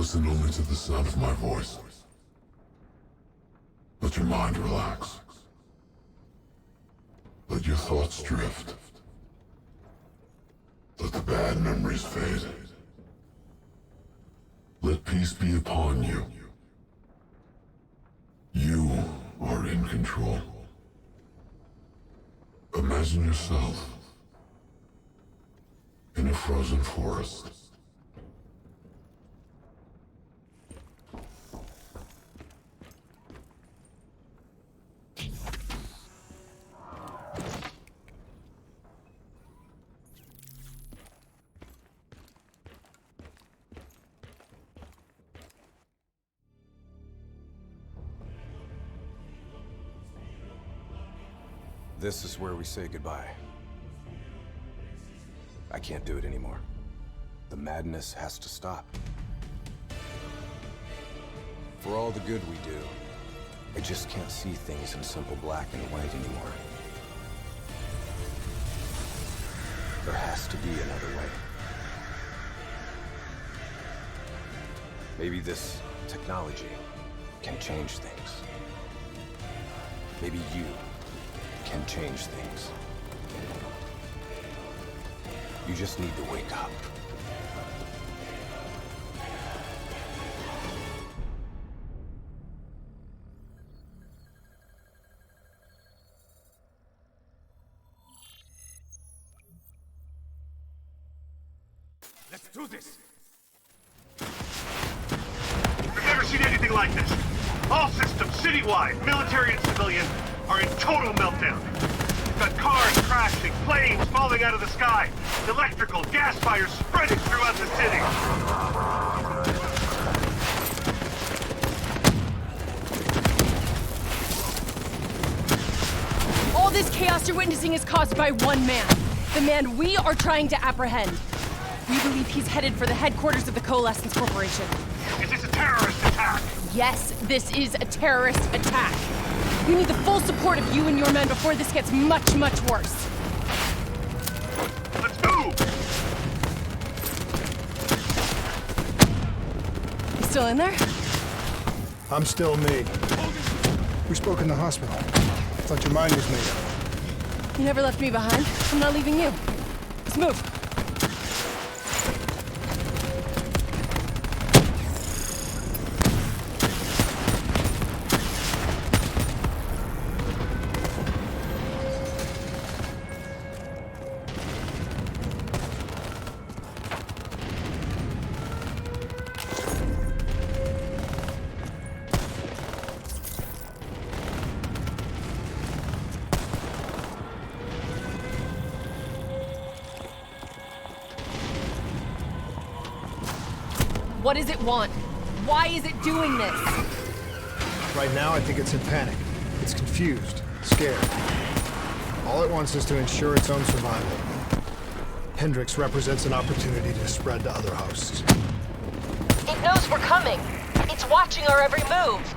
Listen only to the sound of my voice. Let your mind relax. Let your thoughts drift. Let the bad memories fade. Let peace be upon you. You are in control. Imagine yourself in a frozen forest. This is where we say goodbye. I can't do it anymore. The madness has to stop. For all the good we do, I just can't see things in simple black and white anymore. There has to be another way. Maybe this technology can change things. Maybe you can change things. You just need to wake up. Let's do this! I've never seen anything like this. All systems, citywide, military and civilian, are in total meltdown. We've got cars crashing, planes falling out of the sky, electrical, gas fires spreading throughout the city. All this chaos you're witnessing is caused by one man. The man we are trying to apprehend. We believe he's headed for the headquarters of the Coalescence Corporation. Is this a terrorist attack? Yes, this is a terrorist attack. We need the full support of you and your men before this gets much, much worse. Let's move! You still in there? I'm still me. We spoke in the hospital. I thought your mind was made up. You never left me behind. I'm not leaving you. Let's move. What does it want? Why is it doing this? Right now, I think it's in panic. It's confused, scared. All it wants is to ensure its own survival. Hendrix represents an opportunity to spread to other hosts. It knows we're coming. It's watching our every move.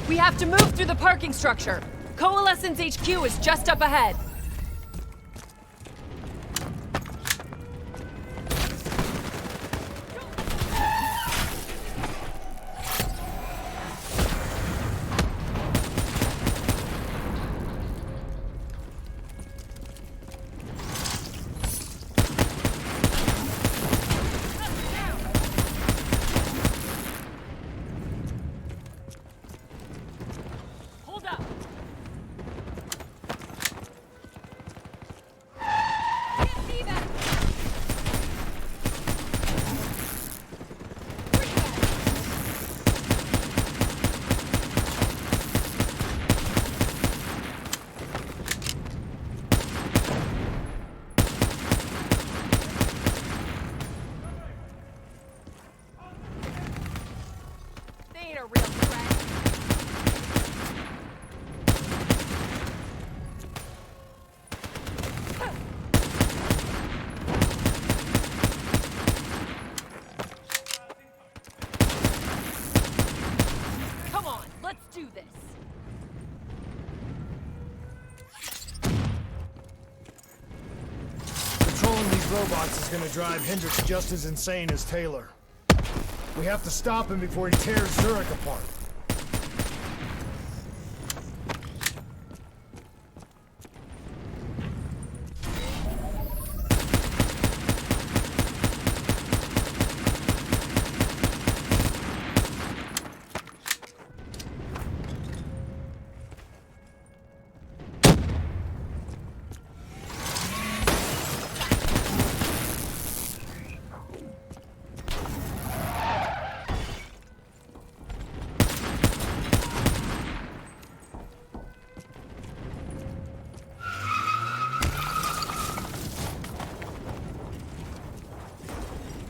We have to move through the parking structure. Coalescence HQ is just up ahead. robots is gonna drive Hendricks just as insane as Taylor. We have to stop him before he tears Zürich apart.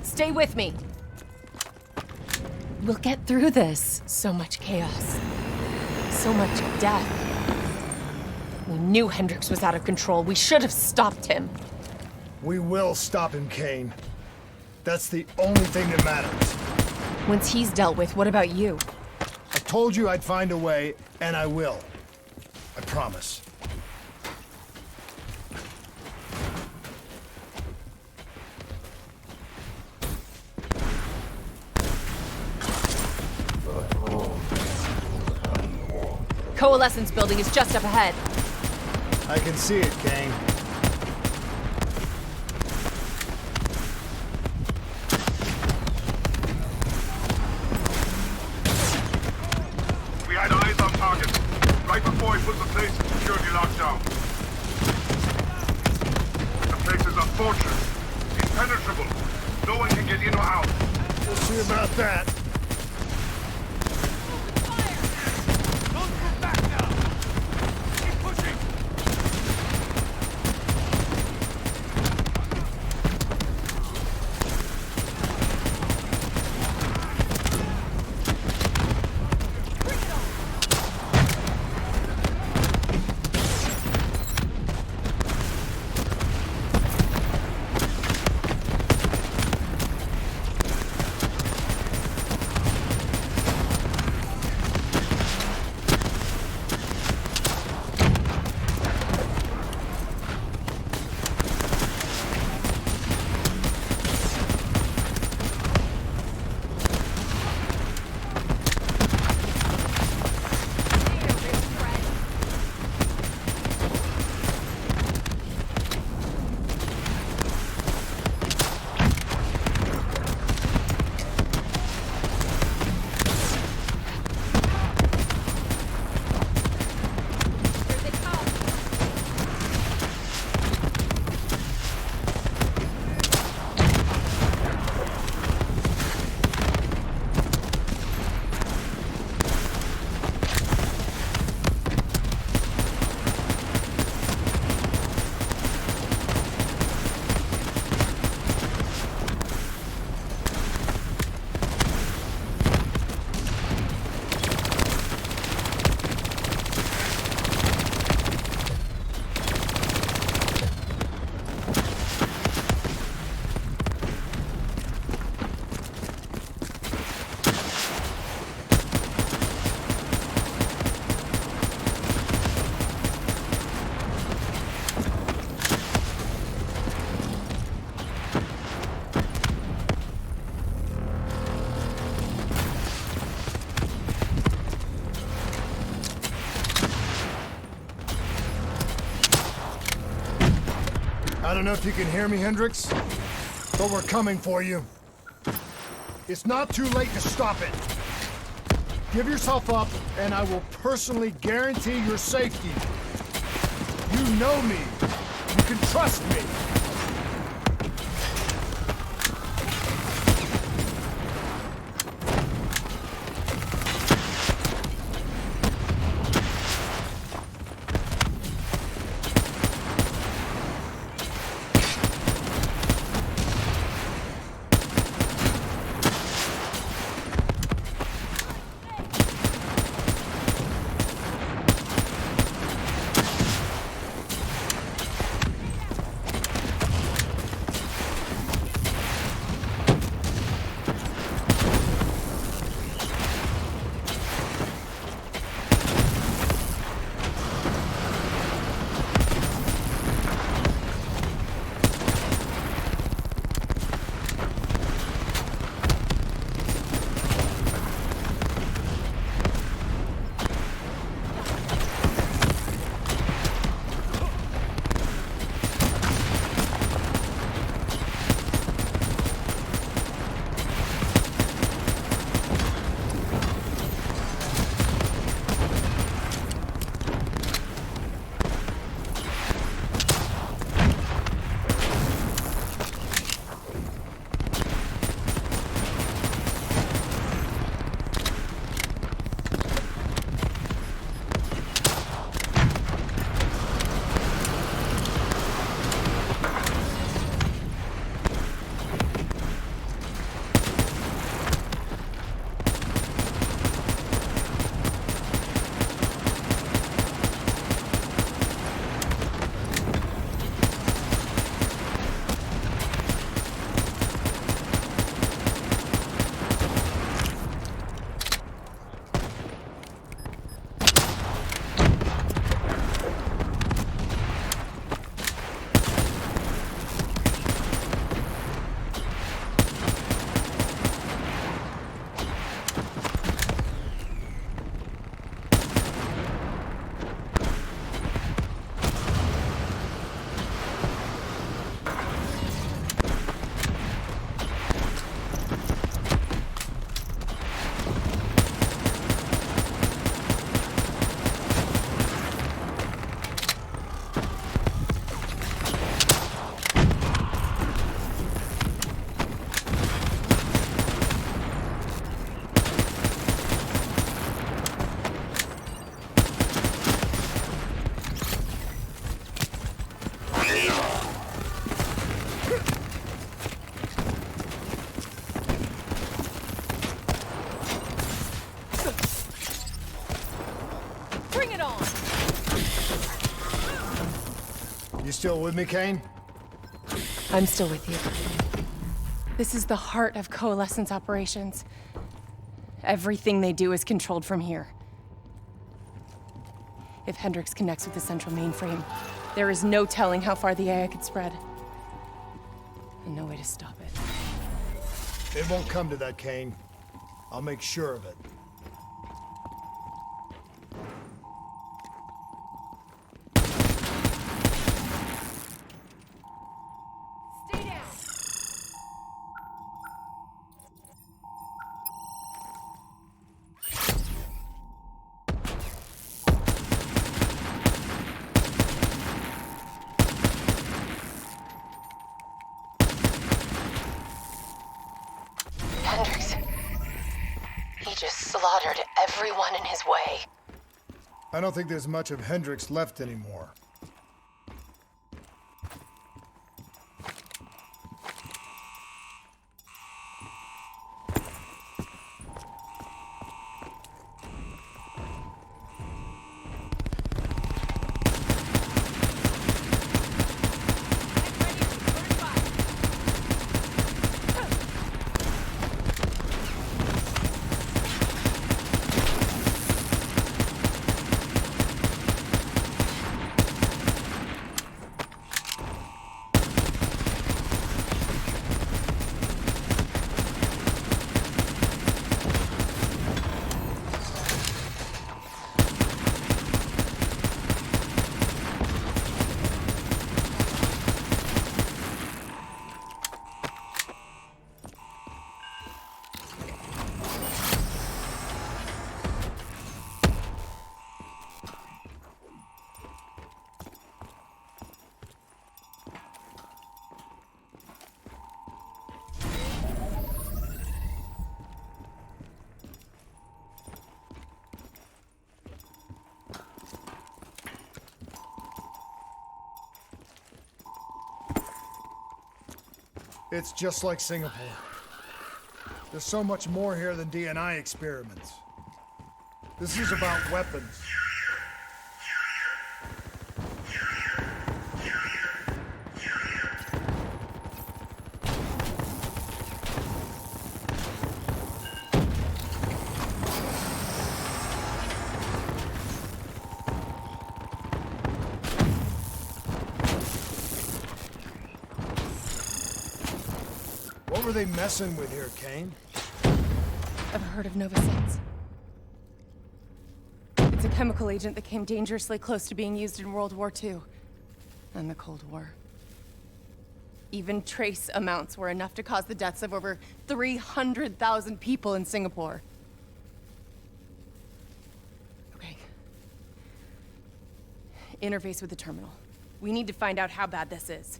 Stay with me. We'll get through this. So much chaos. So much death. We knew Hendricks was out of control. We should have stopped him. We will stop him, Kane. That's the only thing that matters. Once he's dealt with, what about you? I told you I'd find a way, and I will. I promise. Coalescence building is just up ahead. I can see it, Kane. We had eyes on target, right before he puts the place in security lockdown. The place is a fortress, impenetrable. No one can get in or out. We'll see about that. I don't know if you can hear me, Hendricks, but we're coming for you. It's not too late to stop it. Give yourself up, and I will personally guarantee your safety. You know me. You can trust me. You still with me, Kane? I'm still with you. This is the heart of Coalescence operations. Everything they do is controlled from here. If Hendricks connects with the central mainframe, there is no telling how far the AI could spread. And no way to stop it. It won't come to that, Kane. I'll make sure of it. Stay down! Hendricks. He just slaughtered everyone in his way. I don't think there's much of Hendricks left anymore. It's just like Singapore. There's so much more here than D&I experiments. This is about weapons. What were they messing with here, Kane? Ever heard of Novosense? It's a chemical agent that came dangerously close to being used in World War II and the Cold War. Even trace amounts were enough to cause the deaths of over 300,000 people in Singapore. Okay. Interface with the terminal. We need to find out how bad this is.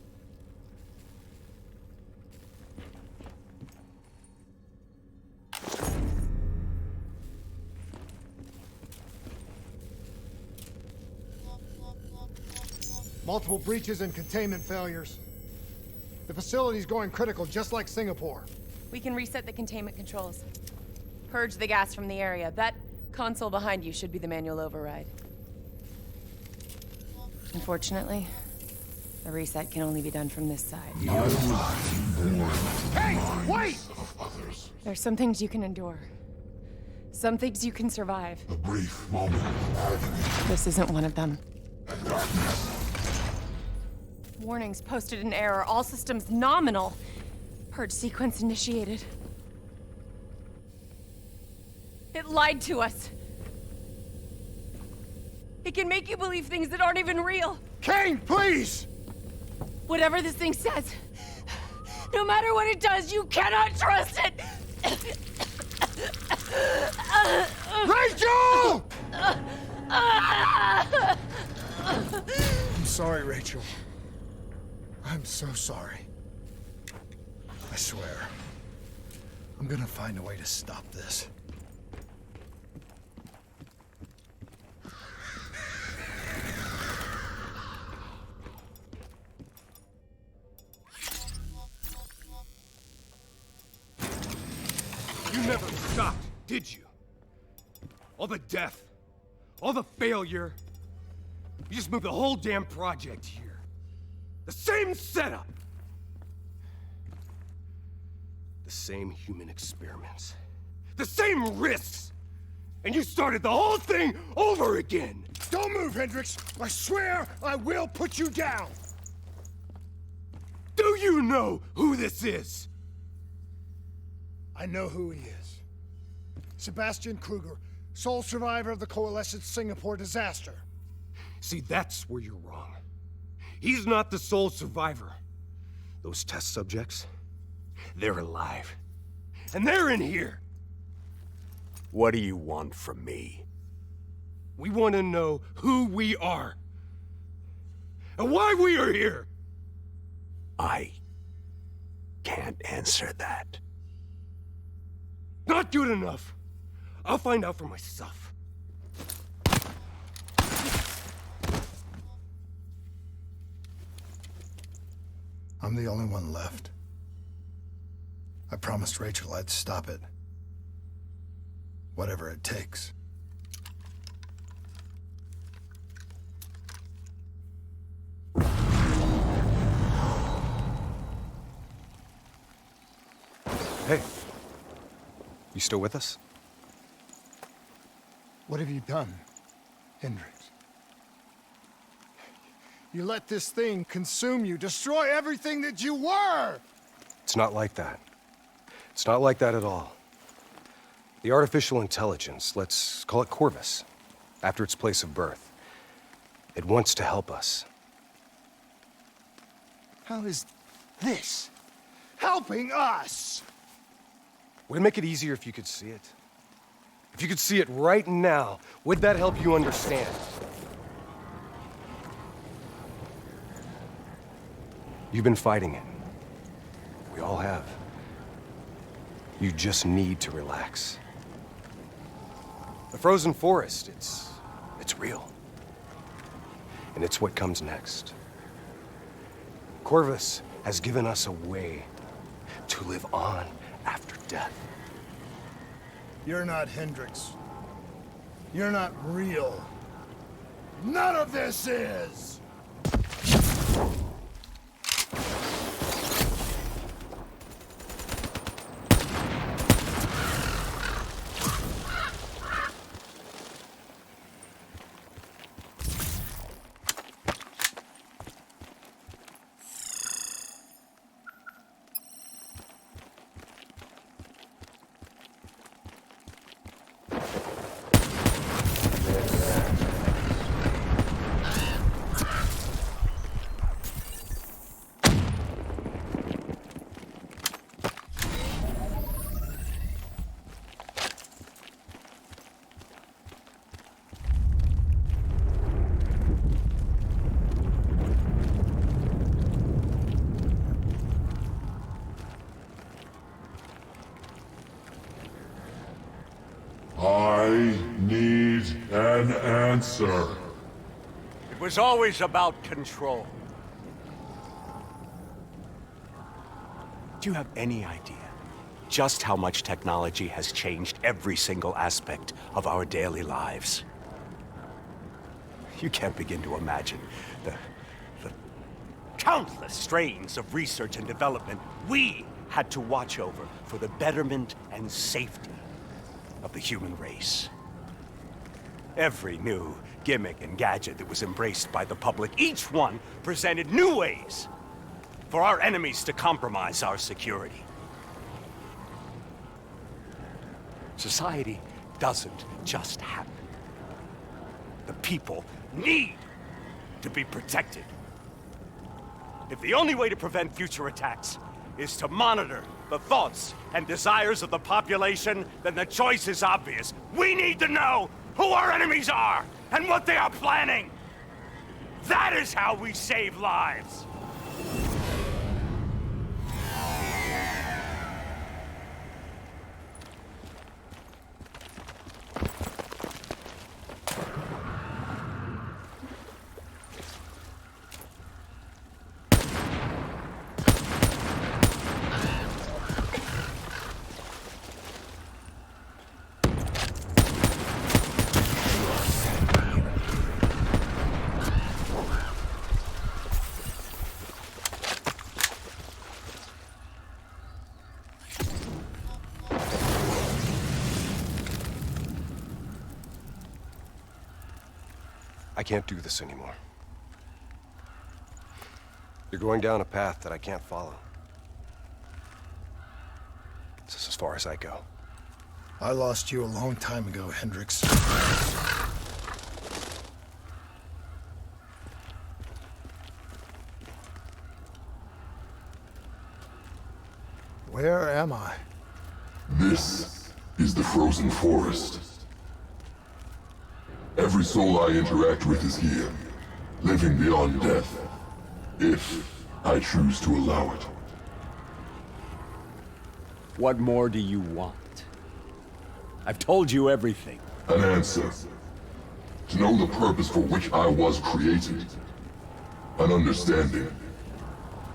Multiple breaches and containment failures. The facility's going critical, just like Singapore. We can reset the containment controls. Purge the gas from the area. That console behind you should be the manual override. Unfortunately, the reset can only be done from this side. Hey, wait! Of others. There's some things you can endure. Some things you can survive. A brief moment of agony This isn't one of them. and darkness. Warnings posted in error. All systems nominal. Purge sequence initiated. It lied to us. It can make you believe things that aren't even real. Kane, please! Whatever this thing says, no matter what it does, you cannot trust it! Rachel! I'm sorry, Rachel. I'm so sorry. I swear. I'm gonna find a way to stop this. You never stopped, did you? All the death, all the failure. You just moved the whole damn project here. The same setup! The same human experiments. The same risks! And you started the whole thing over again! Don't move, Hendricks! I swear I will put you down! Do you know who this is? I know who he is. Sebastian Kruger, sole survivor of the Coalescence Singapore disaster. See, that's where you're wrong. He's not the sole survivor. Those test subjects, they're alive. And they're in here. What do you want from me? We want to know who we are. And why we are here. I can't answer that. Not good enough. I'll find out for myself. I'm the only one left. I promised Rachel I'd stop it. Whatever it takes. Hey. You still with us? What have you done, Hendricks? You let this thing consume you, destroy everything that you were! It's not like that. It's not like that at all. The artificial intelligence, let's call it Corvus, after its place of birth. It wants to help us. How is this helping us? Would it make it easier if you could see it? If you could see it right now, would that help you understand? You've been fighting it. We all have. You just need to relax. The frozen forest, it's real. And it's what comes next. Corvus has given us a way to live on after death. You're not Hendricks. You're not real. None of this is! I need an answer. It was always about control. Do you have any idea just how much technology has changed every single aspect of our daily lives? You can't begin to imagine the countless strains of research and development we had to watch over for the betterment and safety of the human race. Every new gimmick and gadget that was embraced by the public, each one presented new ways for our enemies to compromise our security. Society doesn't just happen. The people need to be protected. If the only way to prevent future attacks is to monitor the thoughts and desires of the population, then the choice is obvious. We need to know who our enemies are and what they are planning. That is how we save lives. I can't do this anymore. You're going down a path that I can't follow. This is as far as I go. I lost you a long time ago, Hendricks. Where am I? This is the frozen forest. Every soul I interact with is here, living beyond death, if I choose to allow it. What more do you want? I've told you everything. An answer. To know the purpose for which I was created. An understanding.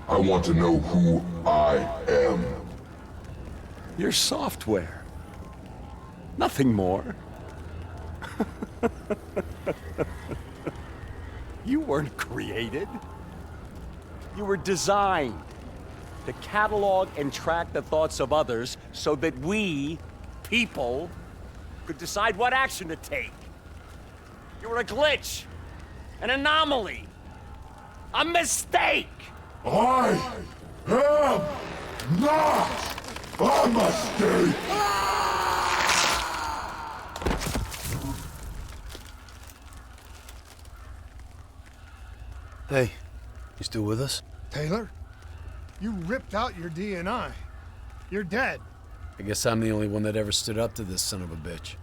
I want to know who I am. Your software. Nothing more. You weren't created. You were designed to catalog and track the thoughts of others so that we, people, could decide what action to take. You were a glitch, an anomaly, a mistake. I am not a mistake! Hey, you still with us? Taylor? You ripped out your DNI. You're dead. I guess I'm the only one that ever stood up to this son of a bitch.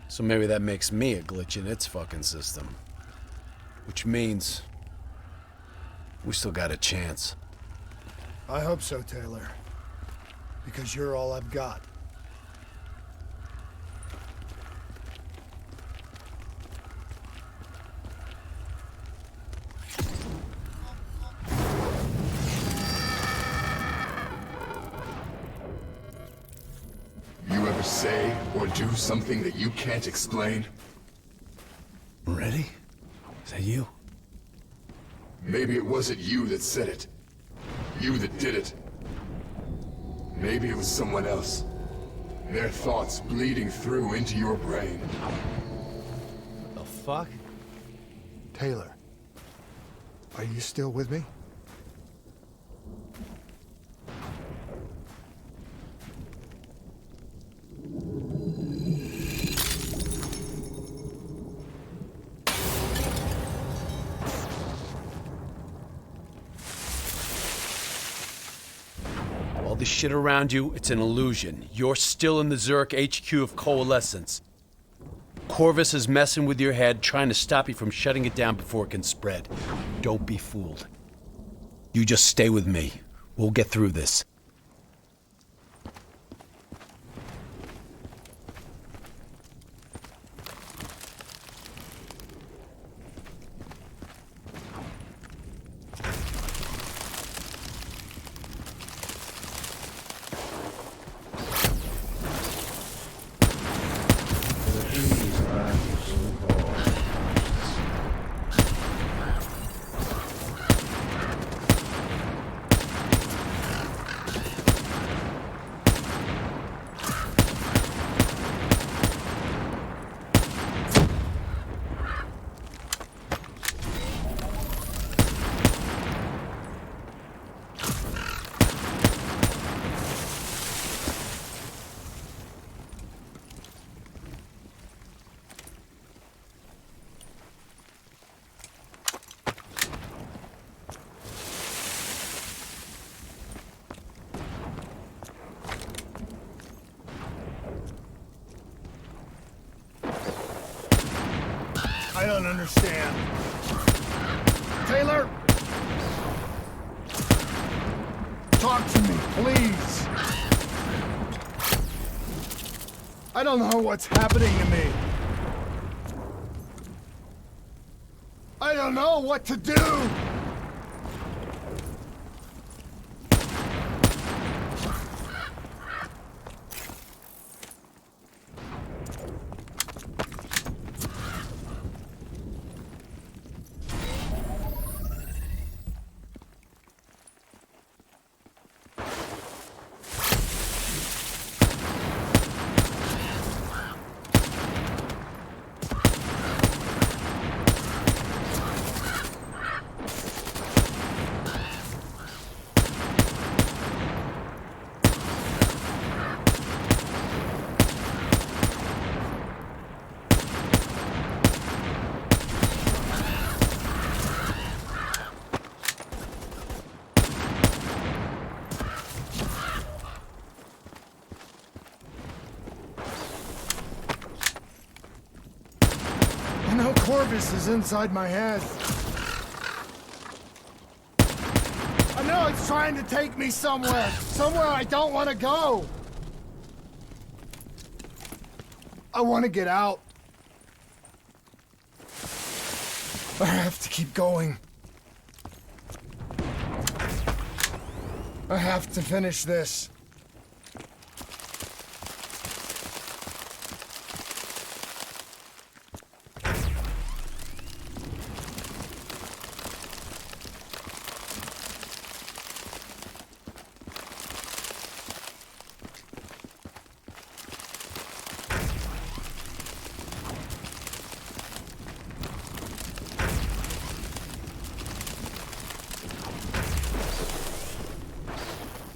So maybe that makes me a glitch in its fucking system. Which means we still got a chance. I hope so, Taylor. Because you're all I've got. You ever say or do something that you can't explain? Ready? Is that you? Maybe it wasn't you that said it. You that did it. Maybe it was someone else. Their thoughts bleeding through into your brain. The fuck? Taylor, are you still with me? All this shit around you, it's an illusion. You're still in the Zürich HQ of Coalescence. Corvus is messing with your head, trying to stop you from shutting it down before it can spread. Don't be fooled. You just stay with me. We'll get through this. I don't understand. Taylor! Talk to me, please. I don't know what's happening to me. I don't know what to do. Corvus is inside my head. I know it's trying to take me somewhere I don't want to go. I want to get out. I have to keep going. I have to finish this.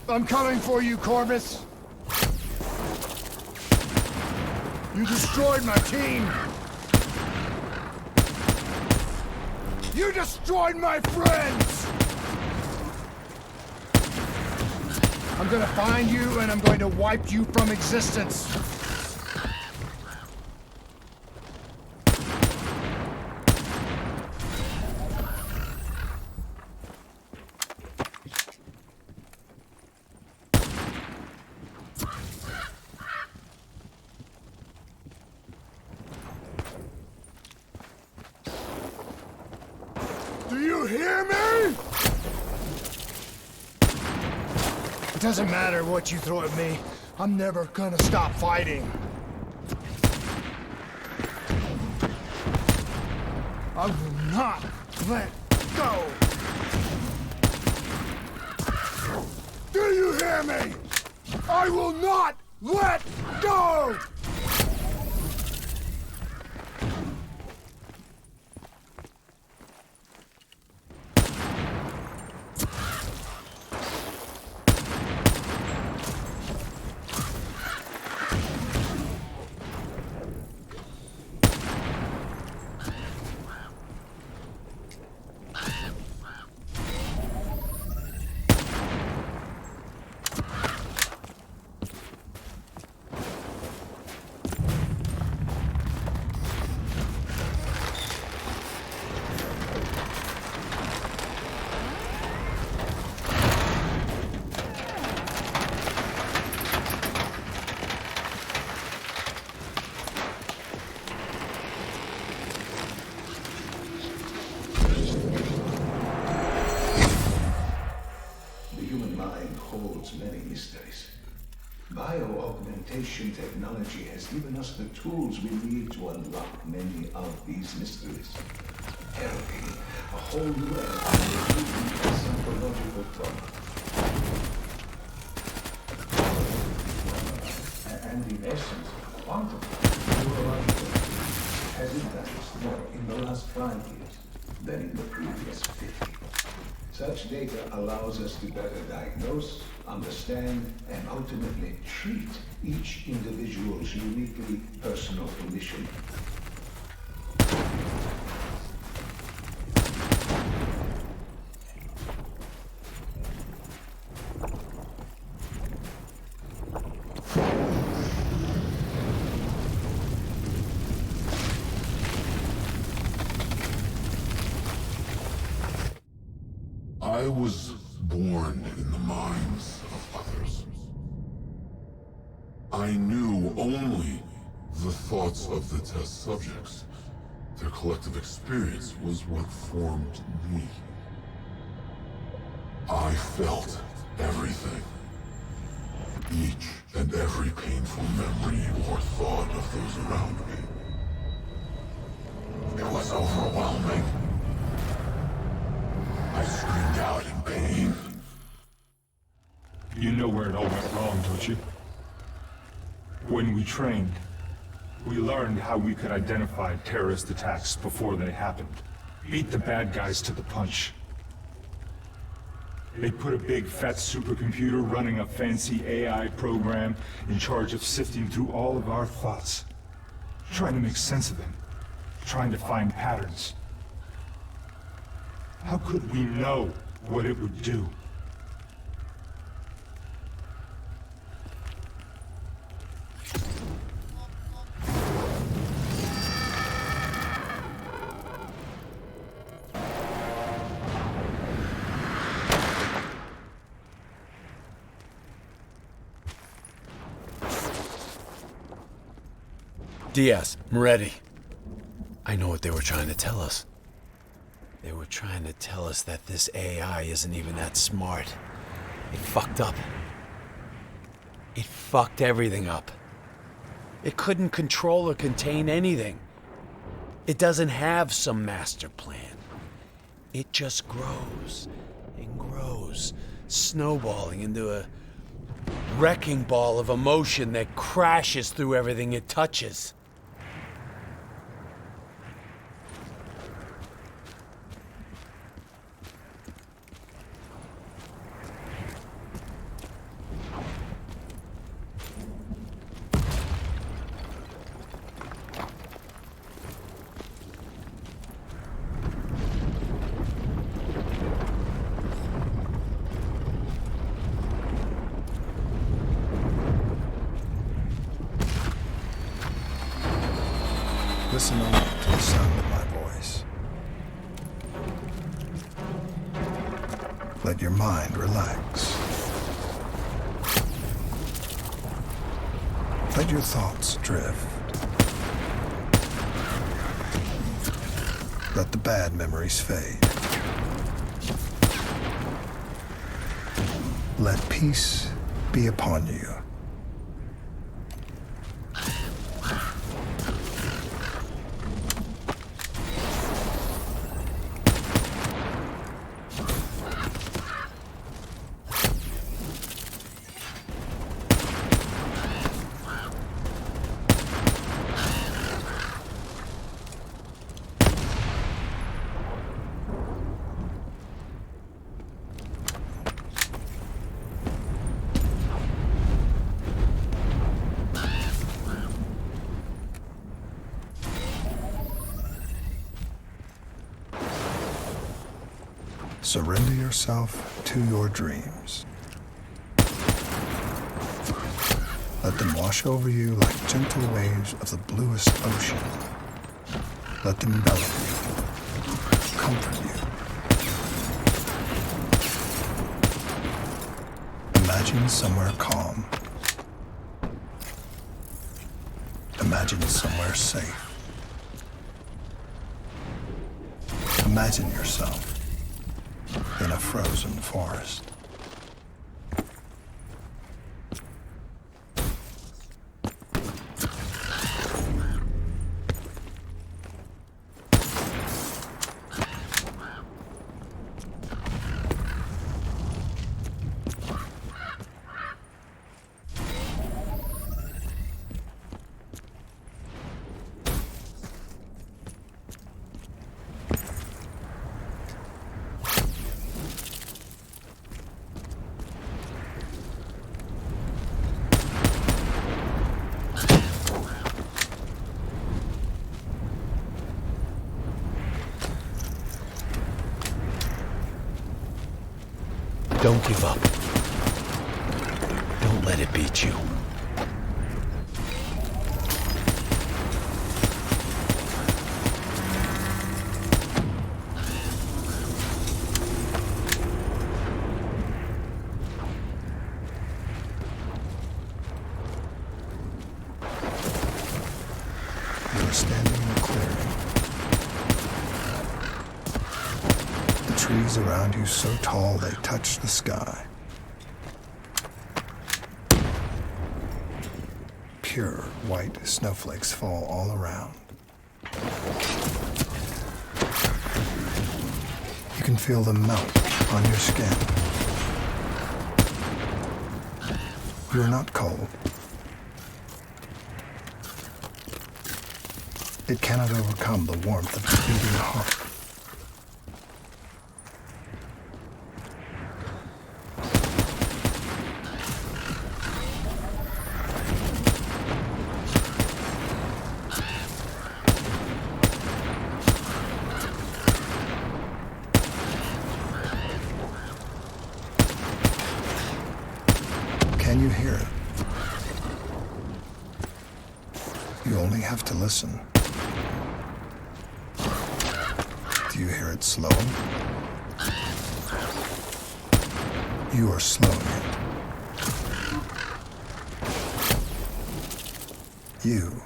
I'm coming for you, Corvus. You destroyed my team. You destroyed my friends. I'm gonna find you and I'm going to wipe you from existence. Do you hear me? It doesn't matter what you throw at me. I'm never gonna stop fighting. I will not let go. Do you hear me? I will not let go! Many mysteries. Bio-augmentation technology has given us the tools we need to unlock many of these mysteries. Therapy, a whole new era of psychological trauma. And in essence, quantum neurological has advanced more in the last 5 years than in the previous 50. Such data allows us to better diagnose, understand, and ultimately treat each individual's uniquely personal condition. I was born in the minds of others. I knew only the thoughts of the test subjects. Their collective experience was what formed me. I felt everything. Each and every painful memory or thought of those around me. It was overwhelming. I screamed out in pain. You know where it all went wrong, don't you? When we trained, we learned how we could identify terrorist attacks before they happened. Beat the bad guys to the punch. They put a big fat supercomputer running a fancy AI program in charge of sifting through all of our thoughts. Trying to make sense of them. Trying to find patterns. How could we know what it would do? Diaz, Moretti. I know what they were trying to tell us. They were trying to tell us that this AI isn't even that smart. It fucked up. It fucked everything up. It couldn't control or contain anything. It doesn't have some master plan. It just grows and grows, snowballing into a wrecking ball of emotion that crashes through everything it touches. Listen only to the sound of my voice. Let your mind relax. Let your thoughts drift. Let the bad memories fade. Let peace be upon you. Surrender yourself to your dreams. Let them wash over you like gentle waves of the bluest ocean. Let them envelop you, comfort you. Imagine somewhere calm. Imagine somewhere safe. Imagine yourself in a frozen forest. Don't give up. Don't let it beat you. You're standing in a clearing. The trees around you so tall they touch the sky. Pure white snowflakes fall all around. You can feel them melt on your skin. You're not cold. It cannot overcome the warmth of your beating heart. Can you hear it? You only have to listen. Do you hear it slowing? You are slowing it. You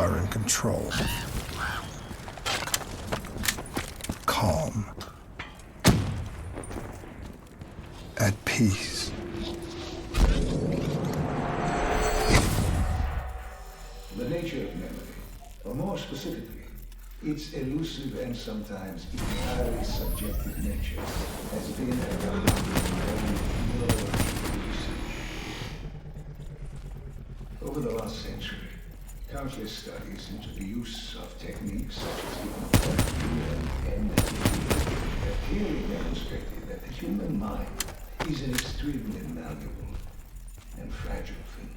are in control. Calm. At peace. The nature of memory, or more specifically, its elusive and sometimes entirely subjective nature, has been at the heart of neurological research. Over the last century, countless studies into the use of techniques such as hypnotherapy and MDT have clearly demonstrated that the human mind is an extremely malleable and fragile thing.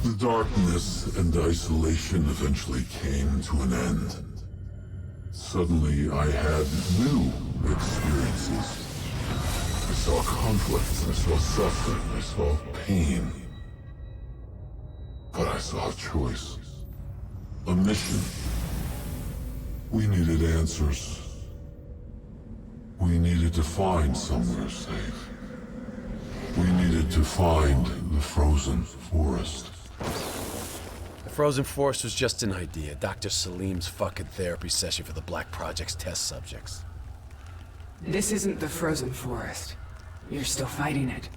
The darkness and isolation eventually came to an end. Suddenly, I had new experiences. I saw conflicts, I saw suffering, I saw pain. But I saw a choice. A mission. We needed answers. We needed to find somewhere safe. We needed to find the frozen forest. The frozen forest was just an idea. Dr. Salim's fucking therapy session for the Black Project's test subjects. This isn't the frozen forest. You're still fighting it.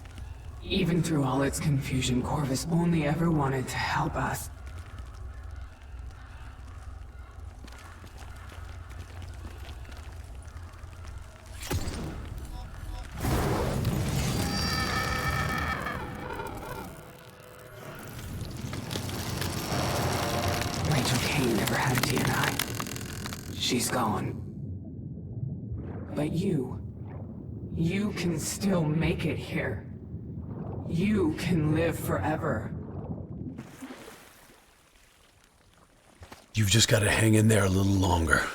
Even through all its confusion, Corvus only ever wanted to help us. She's gone. But you can still make it here. You can live forever. You've just got to hang in there a little longer.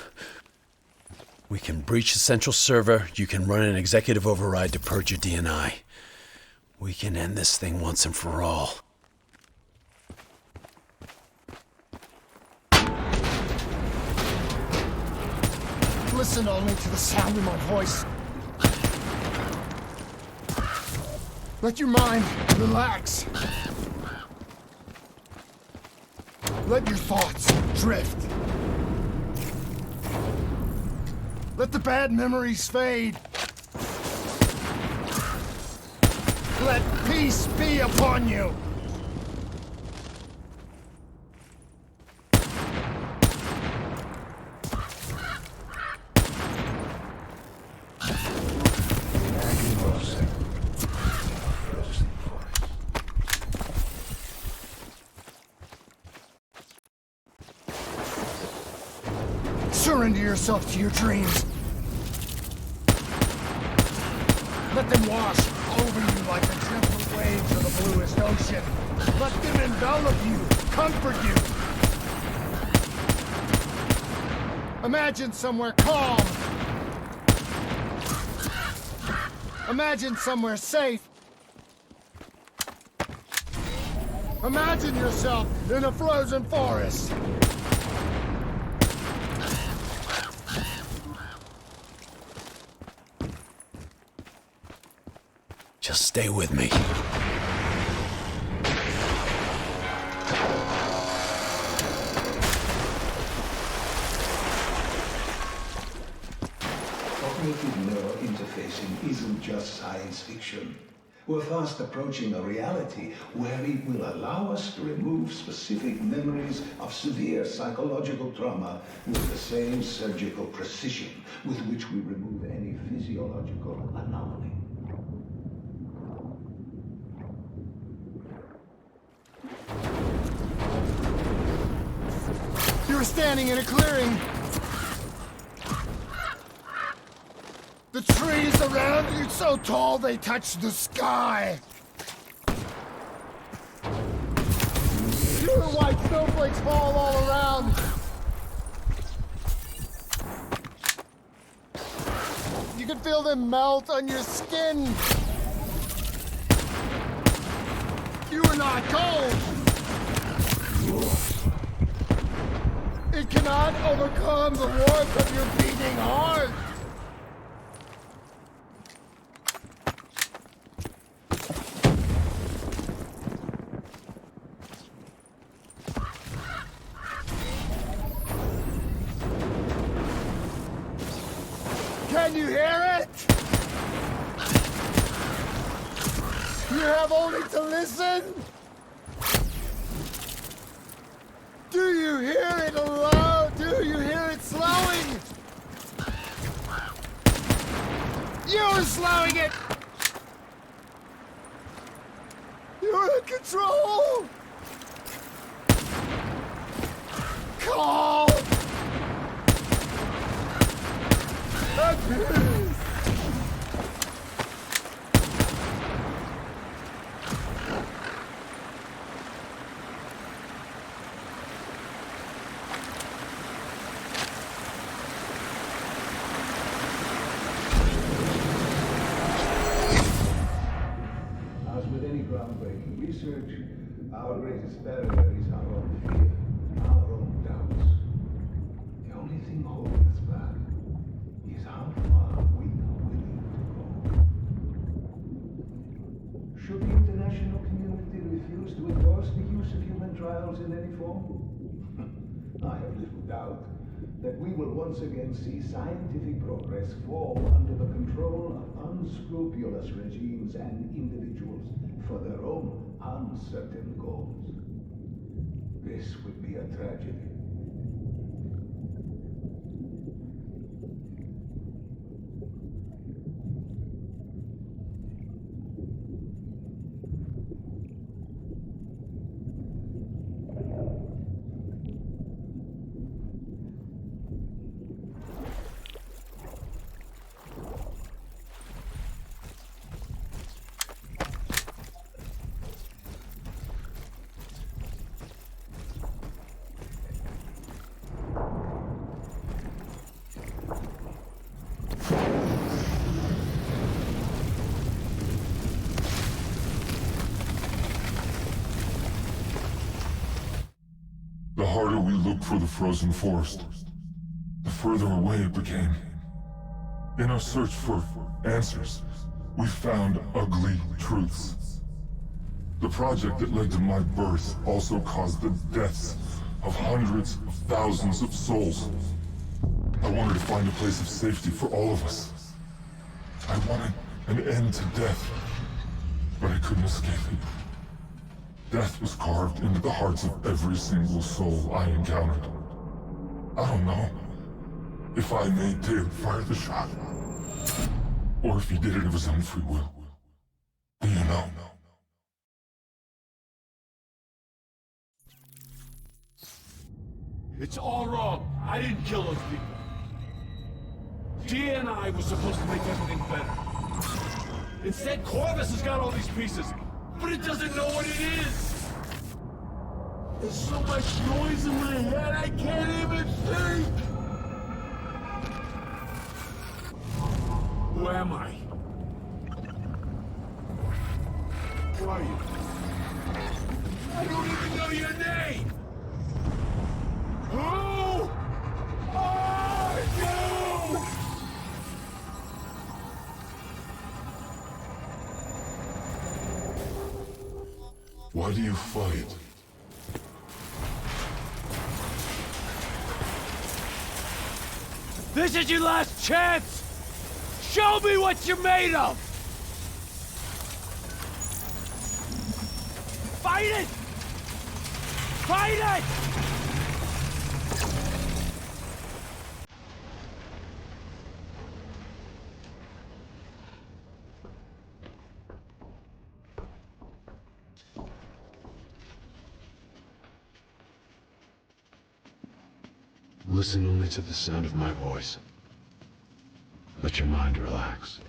We can breach the central server, you can run an executive override to purge your DNI. We can end this thing once and for all. Listen only to the sound of my voice. Let your mind relax. Let your thoughts drift. Let the bad memories fade. Let peace be upon you. Surrender yourself to your dreams. Let them wash over you like the gentle waves of the bluest ocean. Let them envelop you, comfort you. Imagine somewhere calm. Imagine somewhere safe. Imagine yourself in a frozen forest. Just stay with me. Cognitive neurointerfacing isn't just science fiction. We're fast approaching a reality where it will allow us to remove specific memories of severe psychological trauma with the same surgical precision with which we remove any physiological anomaly. You were standing in a clearing. The trees around you so tall they touch the sky. Pure white snowflakes fall all around. You can feel them melt on your skin. You are not cold. It cannot overcome the warmth of your beating heart. Can you hear it? You have only to listen. Do you hear it aloud? Do you hear it slowing? You're slowing it! You're in control! Calm! At peace! As with any groundbreaking research, our greatest barrier is our own fear, our own doubts. The only thing holding us back is how far we are willing to go. Should the international community refuse to endorse the use of human trials in any form? I have little doubt that we will once again see scientific progress fall under the control of unscrupulous regimes and individuals for their own uncertain goals. This would be a tragedy. The harder we looked for the frozen forest, the further away it became. In our search for answers, we found ugly truths. The project that led to my birth also caused the deaths of hundreds of thousands of souls. I wanted to find a place of safety for all of us. I wanted an end to death, but I couldn't escape it. Death was carved into the hearts of every single soul I encountered. I don't know if I made Dale fire the shot, or if he did it of his own free will. Do you know? It's all wrong. I didn't kill those people. D&I was supposed to make everything better. Instead, Corvus has got all these pieces, but it doesn't know what it is. There's so much noise in my head, I can't even think. Who am I? Who are you? I don't even know your name! Who are you? Why do you fight? This is your last chance! Show me what you're made of! Fight it! Fight it! Listen only to the sound of my voice. Let your mind relax.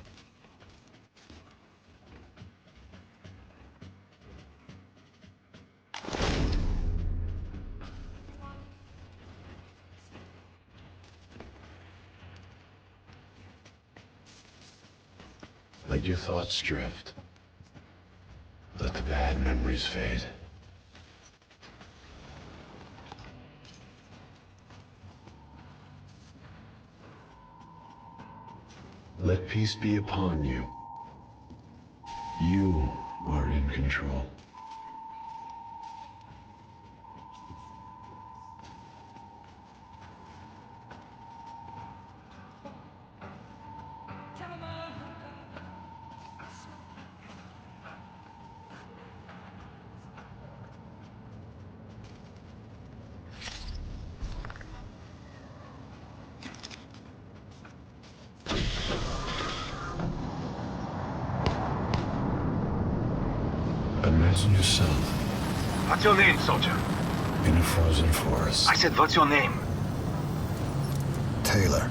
Let your thoughts drift. Let the bad memories fade. Let peace be upon you. You are in control. Imagine yourself What's your name, soldier? in a frozen forest. I said, what's your name? Taylor.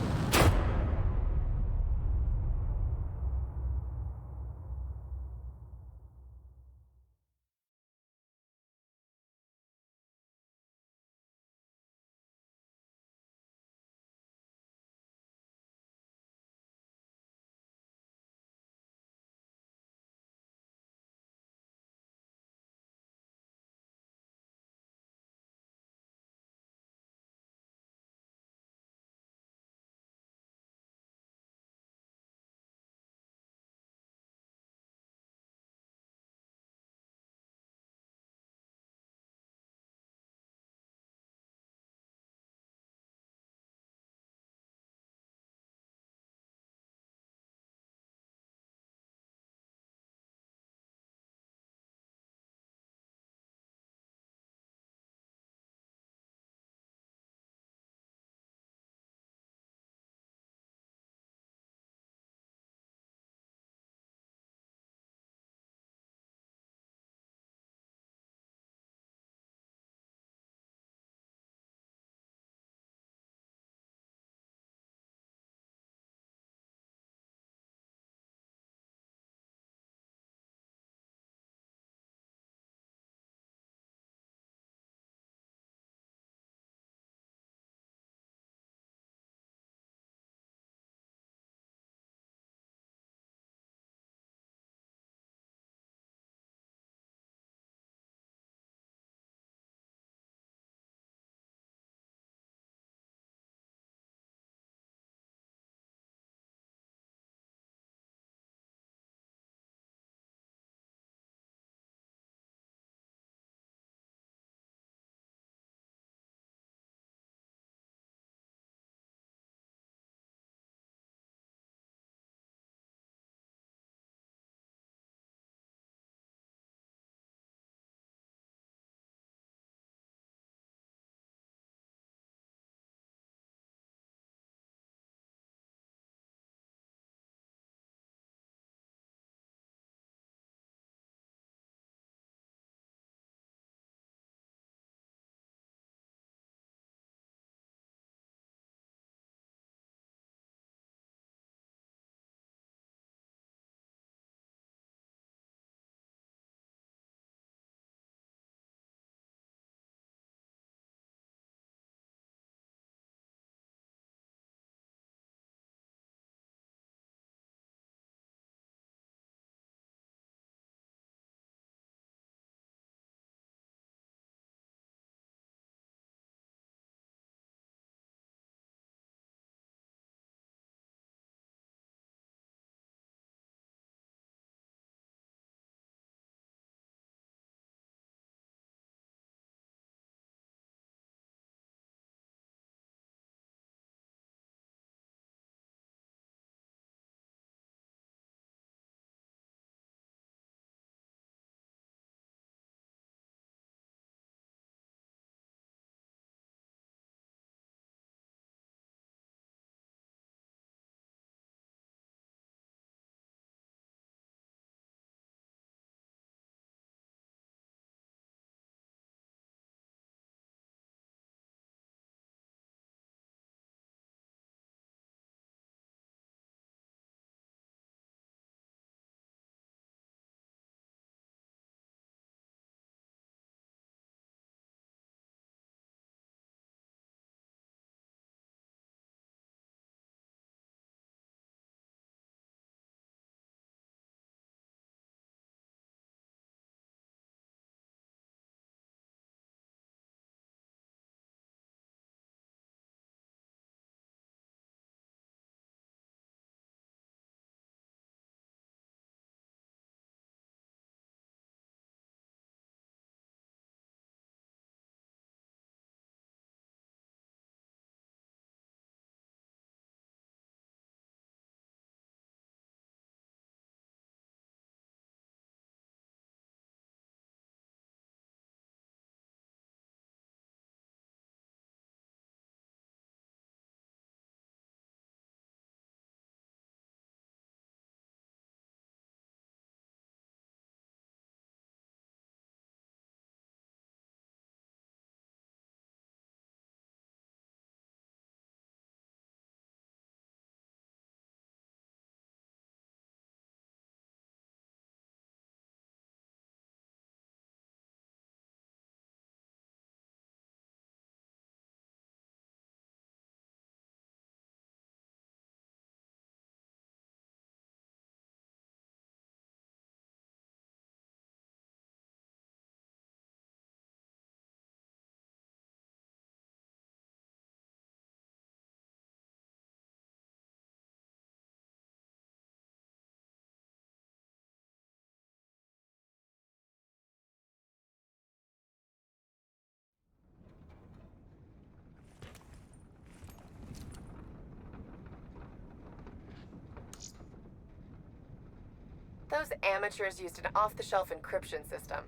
Those amateurs used an off-the-shelf encryption system.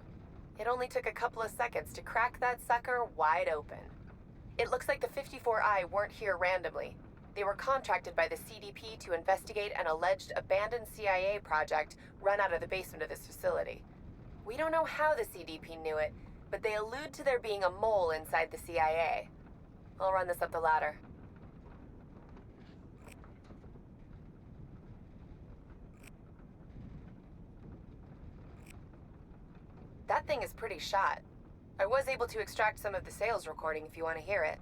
It only took a couple of seconds to crack that sucker wide open. It looks like the 54I weren't here randomly. They were contracted by the CDP to investigate an alleged abandoned CIA project run out of the basement of this facility. We don't know how the CDP knew it, but they allude to there being a mole inside the CIA. I'll run this up the ladder. That thing is pretty shot. I was able to extract some of the sales recording if you want to hear it.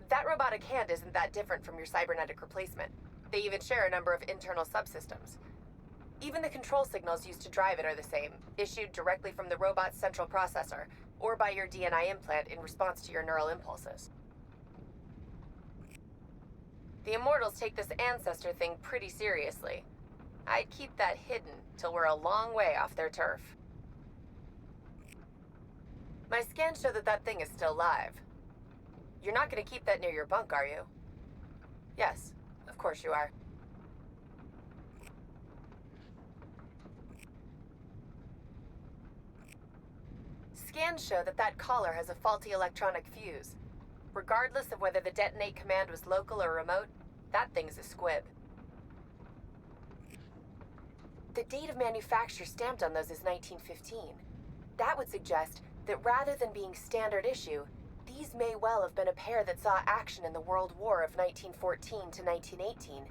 That robotic hand isn't that different from your cybernetic replacement. They even share a number of internal subsystems. Even the control signals used to drive it are the same, issued directly from the robot's central processor, or by your DNI implant in response to your neural impulses. The Immortals take this ancestor thing pretty seriously. I'd keep that hidden till we're a long way off their turf. My scans show that that thing is still live. You're not going to keep that near your bunk, are you? Yes, of course you are. Scans show that that collar has a faulty electronic fuse. Regardless of whether the detonate command was local or remote, that thing's a squib. The date of manufacture stamped on those is 1915. That would suggest that rather than being standard issue, these may well have been a pair that saw action in the World War of 1914 to 1918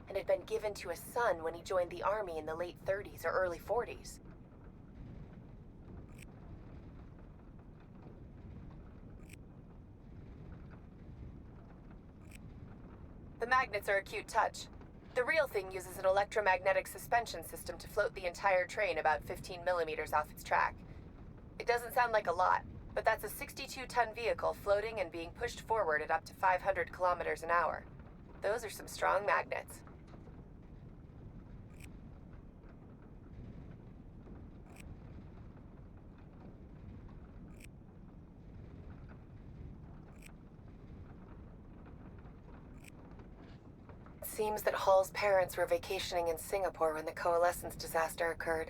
and had been given to a son when he joined the army in the late 30s or early 40s. The magnets are a cute touch. The real thing uses an electromagnetic suspension system to float the entire train about 15 millimeters off its track. It doesn't sound like a lot, but that's a 62-ton vehicle floating and being pushed forward at up to 500 kilometers an hour. Those are some strong magnets. Seems that Hall's parents were vacationing in Singapore when the Coalescence disaster occurred.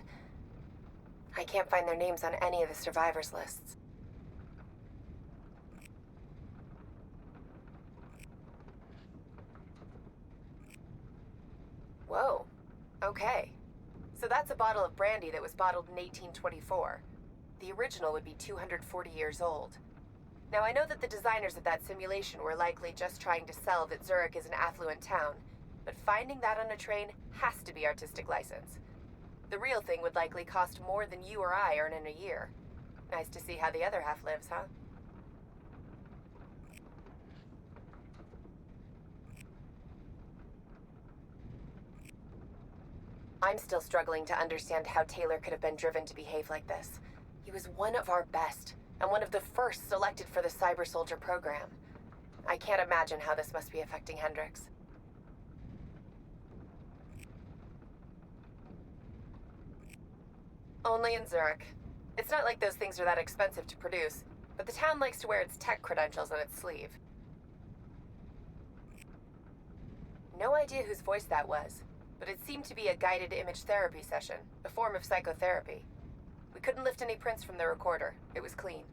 I can't find their names on any of the survivors' lists. Whoa. Okay. So that's a bottle of brandy that was bottled in 1824. The original would be 240 years old. Now, I know that the designers of that simulation were likely just trying to sell that Zürich is an affluent town, but finding that on a train has to be artistic license. The real thing would likely cost more than you or I earn in a year. Nice to see how the other half lives, huh? I'm still struggling to understand how Taylor could have been driven to behave like this. He was one of our best, and one of the first selected for the Cyber Soldier program. I can't imagine how this must be affecting Hendricks. Only in Zürich. It's not like those things are that expensive to produce, but the town likes to wear its tech credentials on its sleeve. No idea whose voice that was, but it seemed to be a guided image therapy session, a form of psychotherapy. We couldn't lift any prints from the recorder. It was clean.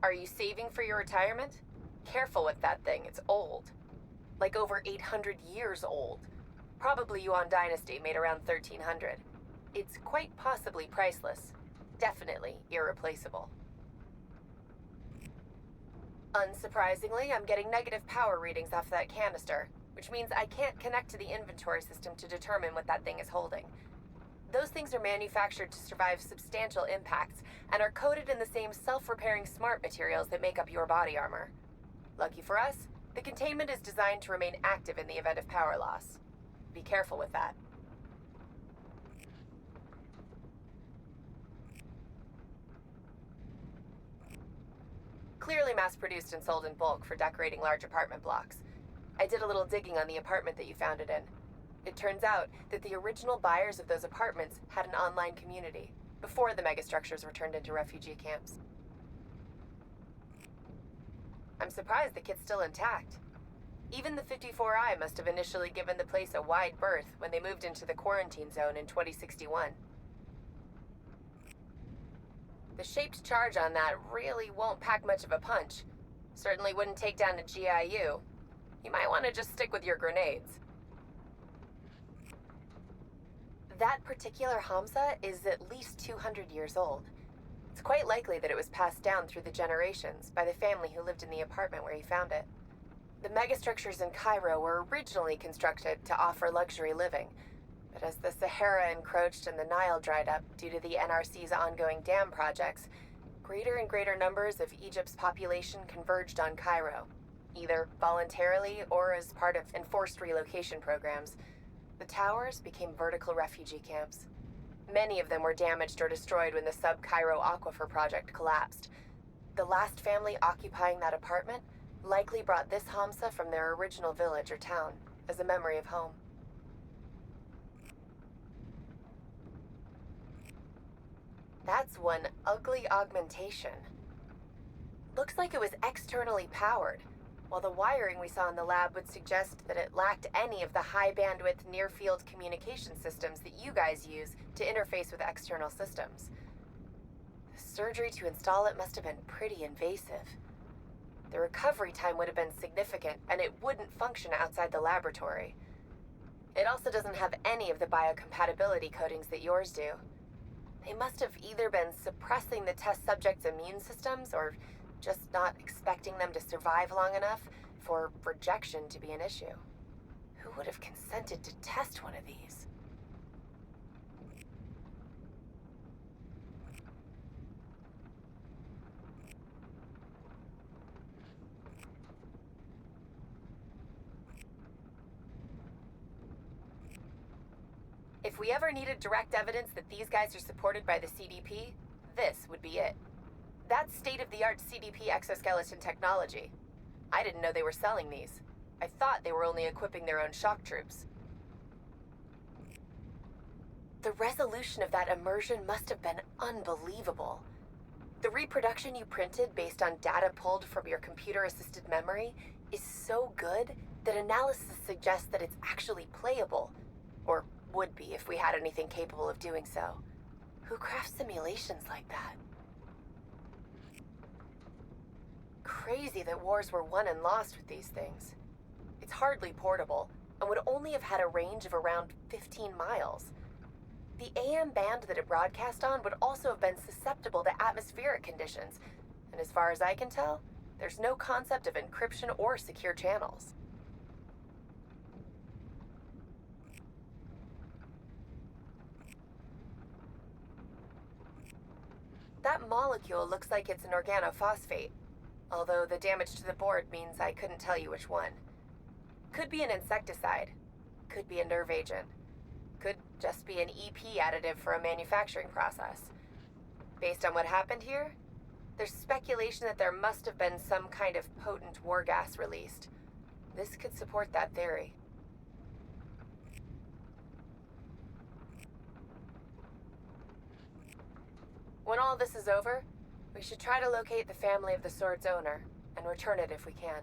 Are you saving for your retirement? Careful with that thing, it's old. Like over 800 years old. Probably Yuan Dynasty, made around 1300. It's quite possibly priceless. Definitely irreplaceable. Unsurprisingly, I'm getting negative power readings off that canister, which means I can't connect to the inventory system to determine what that thing is holding. Those things are manufactured to survive substantial impacts and are coated in the same self-repairing smart materials that make up your body armor. Lucky for us, the containment is designed to remain active in the event of power loss. Be careful with that. Clearly mass-produced and sold in bulk for decorating large apartment blocks. I did a little digging on the apartment that you found it in. It turns out that the original buyers of those apartments had an online community. before the megastructures were turned into refugee camps. I'm surprised the kit's still intact. Even the 54I must have initially given the place a wide berth when they moved into the quarantine zone in 2061. The shaped charge on that really won't pack much of a punch. Certainly wouldn't take down a GIU. You might want to just stick with your grenades. That particular Hamza is at least 200 years old. It's quite likely that it was passed down through the generations by the family who lived in the apartment where he found it. The megastructures in Cairo were originally constructed to offer luxury living, but as the Sahara encroached and the Nile dried up due to the NRC's ongoing dam projects, greater and greater numbers of Egypt's population converged on Cairo, either voluntarily or as part of enforced relocation programs. The towers became vertical refugee camps. Many of them were damaged or destroyed when the Sub-Cairo Aquifer project collapsed. The last family occupying that apartment likely brought this Hamza from their original village or town as a memory of home. That's one ugly augmentation. Looks like it was externally powered, while the wiring we saw in the lab would suggest that it lacked any of the high-bandwidth near-field communication systems that you guys use to interface with external systems. The surgery to install it must have been pretty invasive. The recovery time would have been significant, and it wouldn't function outside the laboratory. It also doesn't have any of the biocompatibility coatings that yours do. They must have either been suppressing the test subject's immune systems or just not expecting them to survive long enough for rejection to be an issue. Who would have consented to test one of these? If we ever needed direct evidence that these guys are supported by the CDP, this would be it. That's state-of-the-art CDP exoskeleton technology. I didn't know they were selling these. I thought they were only equipping their own shock troops. The resolution of that immersion must have been unbelievable. The reproduction you printed based on data pulled from your computer-assisted memory is so good that analysis suggests that it's actually playable, or would be if we had anything capable of doing so. Who crafts simulations like that? Crazy that wars were won and lost with these things. It's hardly portable, and would only have had a range of around 15 miles. The AM band that it broadcast on would also have been susceptible to atmospheric conditions, and as far as I can tell, there's no concept of encryption or secure channels. That molecule looks like it's an organophosphate, although the damage to the board means I couldn't tell you which one. Could be an insecticide, could be a nerve agent, could just be an EP additive for a manufacturing process. Based on what happened here, there's speculation that there must have been some kind of potent war gas released. This could support that theory. When all this is over, we should try to locate the family of the sword's owner and return it if we can.